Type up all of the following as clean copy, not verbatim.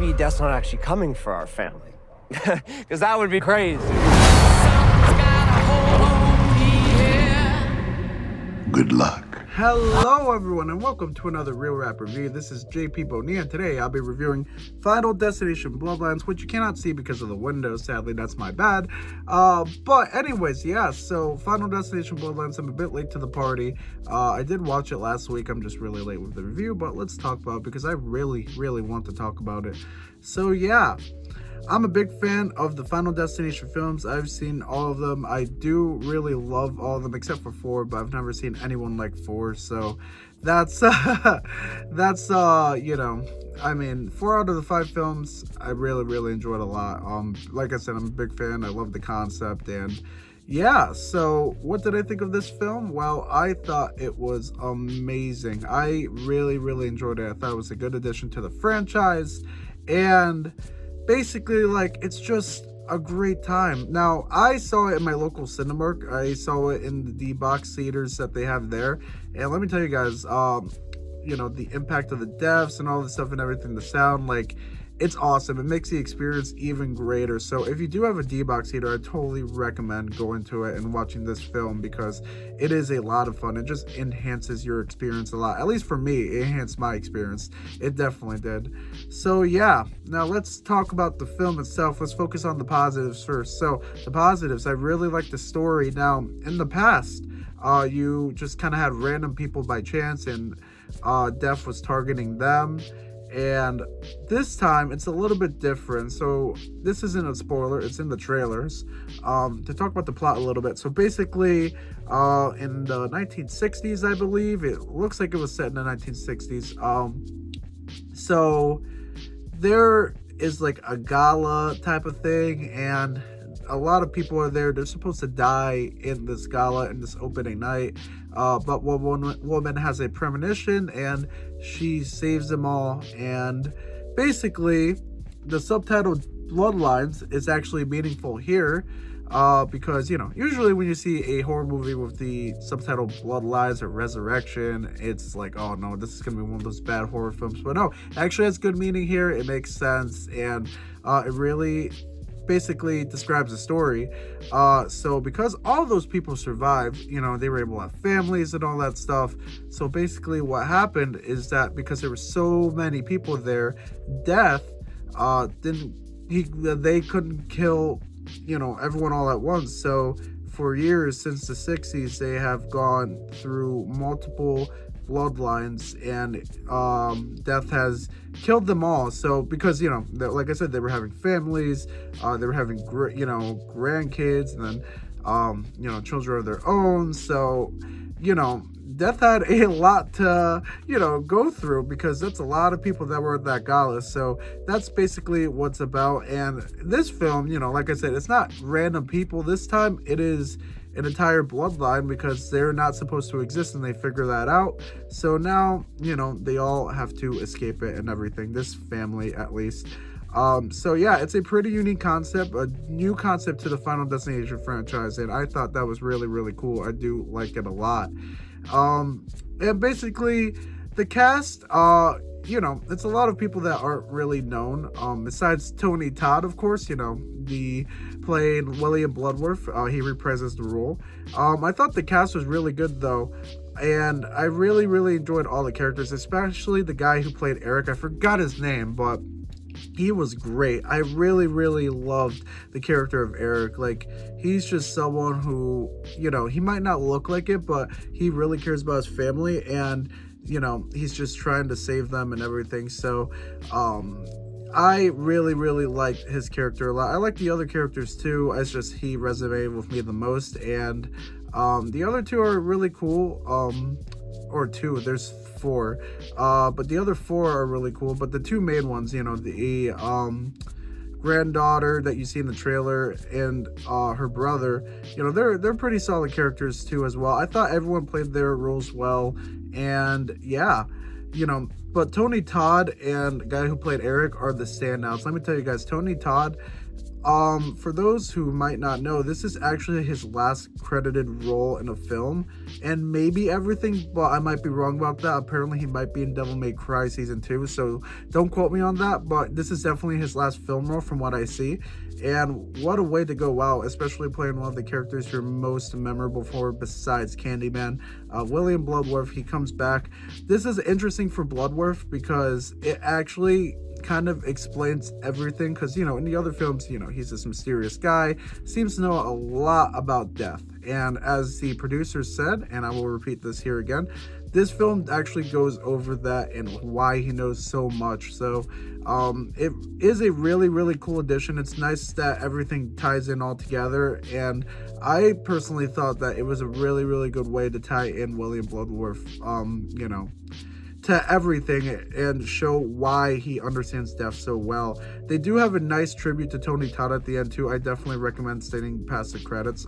maybe Death's not actually coming for our family. Because that would be crazy. Good luck. Hello everyone and welcome to another Real Rap Review. This is JP Bonilla and today I'll be reviewing Final Destination Bloodlines, which you cannot see because of the window, sadly, that's my bad. But anyways, yeah, so Final Destination Bloodlines, I'm a bit late to the party. I did watch it last week, I'm just really late with the review, but let's talk about it because I really want to talk about it. So yeah, I'm a big fan of the Final Destination films. I've seen all of them. I do really love all of them except for 4, but I've never seen anyone like 4. So that's you know, I mean, 4 out of the 5 films I really enjoyed a lot. Like I said, I'm a big fan. I love the concept, and yeah, so what did I think of this film? Well, I thought it was amazing. I really enjoyed it. I thought it was a good addition to the franchise, and basically, like, it's just a great time. Now, I saw it in my local Cinemark. I saw it in the D-Box theaters that they have there. And let me tell you guys, you know, the impact of the deaths and all the stuff and everything, the sound, like, it's awesome. It makes the experience even greater. So if you do have a D-Box theater, I totally recommend going to it and watching this film because it is a lot of fun. It just enhances your experience a lot. At least for me, it enhanced my experience. It definitely did. So yeah, now let's talk about the film itself. Let's focus on the positives first. So the positives, I really like the story. Now, in the past, you just kind of had random people by chance, and Death was targeting them. And this time it's a little bit different. So this isn't a spoiler, it's in the trailers. To talk about the plot a little bit, so basically in the 1960s, I believe, it looks like it was set in the 1960s. So there is like a gala type of thing, and a lot of people are there. They're supposed to die in this gala, in this opening night, but one woman has a premonition and she saves them all. And basically the subtitle Bloodlines is actually meaningful here, because, you know, usually when you see a horror movie with the subtitle Bloodlines or Resurrection, it's like, oh no, this is gonna be one of those bad horror films. But no, it actually has good meaning here. It makes sense, and it really basically describes the story. So because all those people survived, you know, they were able to have families and all that stuff. So basically what happened is that because there were so many people there, Death they couldn't kill, you know, everyone all at once. So for years, since the 60s, they have gone through multiple bloodlines, and Death has killed them all. So because, you know, like I said, they were having families, they were having you know, grandkids, and then you know, children of their own. So, you know, Death had a lot to, you know, go through, because that's a lot of people that were at that gala. So that's basically what's about. And this film, you know, like I said, it's not random people this time. It is an entire bloodline, because they're not supposed to exist, and they figure that out. So now, you know, they all have to escape it and everything, this family at least. So yeah, it's a pretty unique concept, a new concept to the Final Destination franchise, and I thought that was really cool. I do like it a lot. And basically the cast, you know, it's a lot of people that aren't really known, besides Tony Todd, of course, you know, the playing William Bloodworth. He reprises the role. I thought the cast was really good though, and I really enjoyed all the characters, especially the guy who played Eric. I forgot his name, but he was great. I really loved the character of Eric. Like, he's just someone who, you know, he might not look like it, but he really cares about his family, and, you know, he's just trying to save them and everything. So I really liked his character a lot. I like the other characters too. It's just he resonated with me the most, and the other two are really cool. Or two, there's 4, but the other 4 are really cool. But the 2 main ones, you know, the granddaughter that you see in the trailer and her brother, you know, they're pretty solid characters too as well. I thought everyone played their roles well, and yeah, you know, but Tony Todd and the guy who played Eric are the standouts. Let me tell you guys, Tony Todd, For those who might not know, this is actually his last credited role in a film, and maybe everything, but I might be wrong about that. Apparently, he might be in Devil May Cry season 2, so don't quote me on that. But this is definitely his last film role, from what I see. And what a way to go out, especially playing one of the characters you're most memorable for besides Candyman. William Bloodworth, he comes back. This is interesting for Bloodworth because it actually kind of explains everything, because in the other films, he's this mysterious guy, seems to know a lot about death. And as the producers said, and I will repeat this here again, this film actually goes over that and why he knows so much. So it is a really, really cool addition. It's nice that everything ties in all together, and I personally thought that it was a really, really good way to tie in William Bloodworth, to everything and show why he understands death so well. They do have a nice tribute to Tony Todd at the end too. I definitely recommend staying past the credits.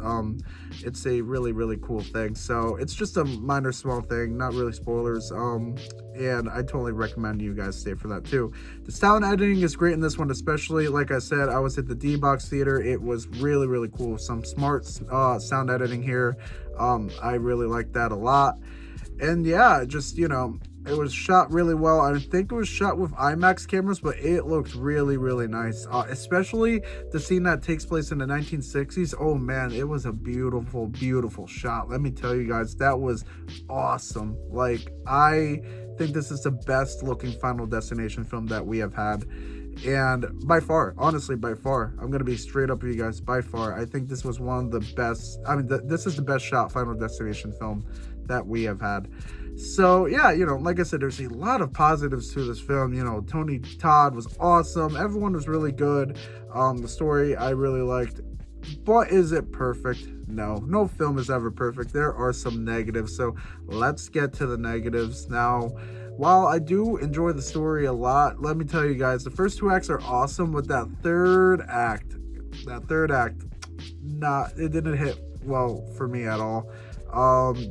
It's a really, really cool thing. So it's just a minor small thing, not really spoilers. And I totally recommend you guys stay for that too. The sound editing is great in this one, especially like I said, I was at the D-Box Theater. It was really, really cool. Some smart sound editing here. I really like that a lot. And yeah, just it was shot really well. I think it was shot with IMAX cameras, but it looked really, really nice. Especially the scene that takes place in the 1960s. Oh man, it was a beautiful, beautiful shot. Let me tell you guys, that was awesome. Like, I think this is the best looking Final Destination film that we have had. And by far, honestly, by far, I'm gonna be straight up with you guys, by far, I think this was one of the best. I mean, this is the best shot Final Destination film that we have had. So yeah, like I said, there's a lot of positives to this film. Tony Todd was awesome. Everyone was really good. The story I really liked. But is it perfect? No film is ever perfect. There are some negatives. So let's get to the negatives now. While I do enjoy the story a lot, let me tell you guys, the first 2 acts are awesome, but that third act, it didn't hit well for me at all.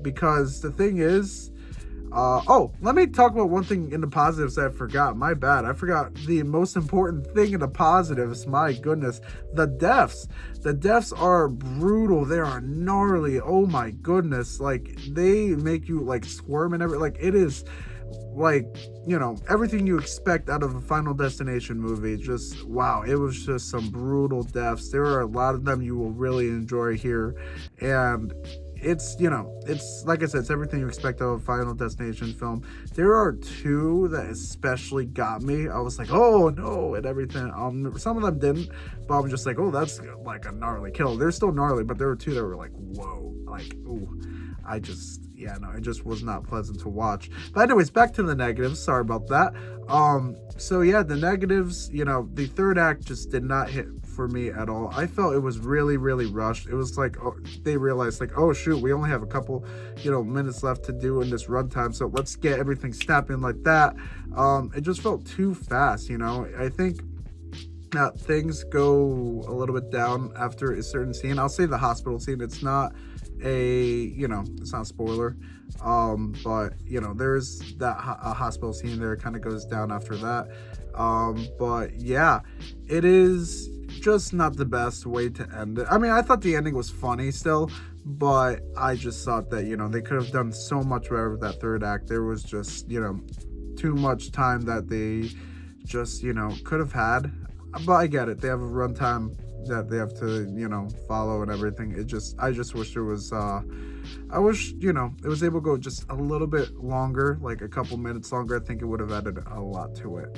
Because the thing is, let me talk about one thing in the positives that I forgot. My bad. I forgot the most important thing in the positives. My goodness. The deaths. The deaths are brutal. They are gnarly. Oh my goodness. Like, they make you like squirm and everything. Like, it is like, everything you expect out of a Final Destination movie. Just, wow. It was just some brutal deaths. There are a lot of them you will really enjoy here. And it's like I said, it's everything you expect of a Final Destination film. There are 2 that especially got me. I was like, oh no, and everything. Some of them didn't, but I'm just like, oh, that's like a gnarly kill. They're still gnarly, but there were 2 that were like, whoa, like, ooh. It just was not pleasant to watch. But anyways, back to the negatives. Sorry about that. So yeah, the negatives, the third act just did not hit for me at all. I felt it was really, really rushed. It was like, they realized like, oh shoot, we only have a couple, minutes left to do in this runtime, so let's get everything snapping like that. It just felt too fast. I think things go a little bit down after a certain scene. I'll say the hospital scene. It's not it's not a spoiler, but there's that hospital scene there. It kind of goes down after that. But yeah, it is just not the best way to end it. I mean, I thought the ending was funny still, but I just thought that they could have done so much better with that third act. There was just too much time that they just could have had. But I get it, they have a runtime that they have to follow and everything. I just wish there was I wish it was able to go just a little bit longer, like a couple minutes longer. I think it would have added a lot to it.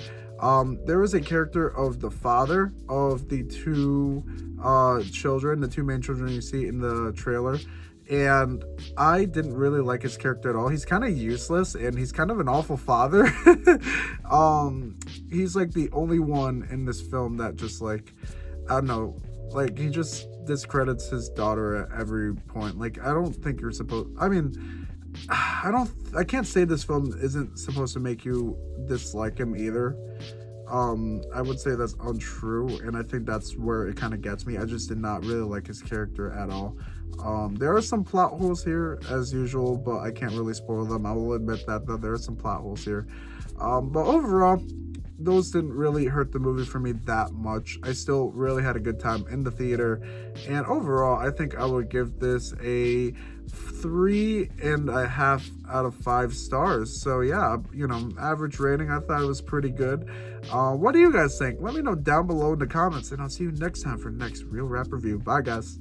There was a character of the father of the 2 children, the 2 main children you see in the trailer, and I didn't really like his character at all. He's kind of useless, and he's kind of an awful father. He's like the only one in this film that just like, I don't know, like, he just discredits his daughter at every point. Like, I don't think you're supposed, I mean, I can't say this film isn't supposed to make you dislike him either. I would say that's untrue, and I think that's where it kind of gets me. I just did not really like his character at all. There are some plot holes here as usual, but I can't really spoil them. I will admit that there are some plot holes here. But overall, those didn't really hurt the movie for me that much. I still really had a good time in the theater, and overall, I think I would give this a 3.5 out of 5 stars. So yeah, average rating. I thought it was pretty good. What do you guys think? Let me know down below in the comments, and I'll see you next time for the next Real Rap Review. Bye, guys.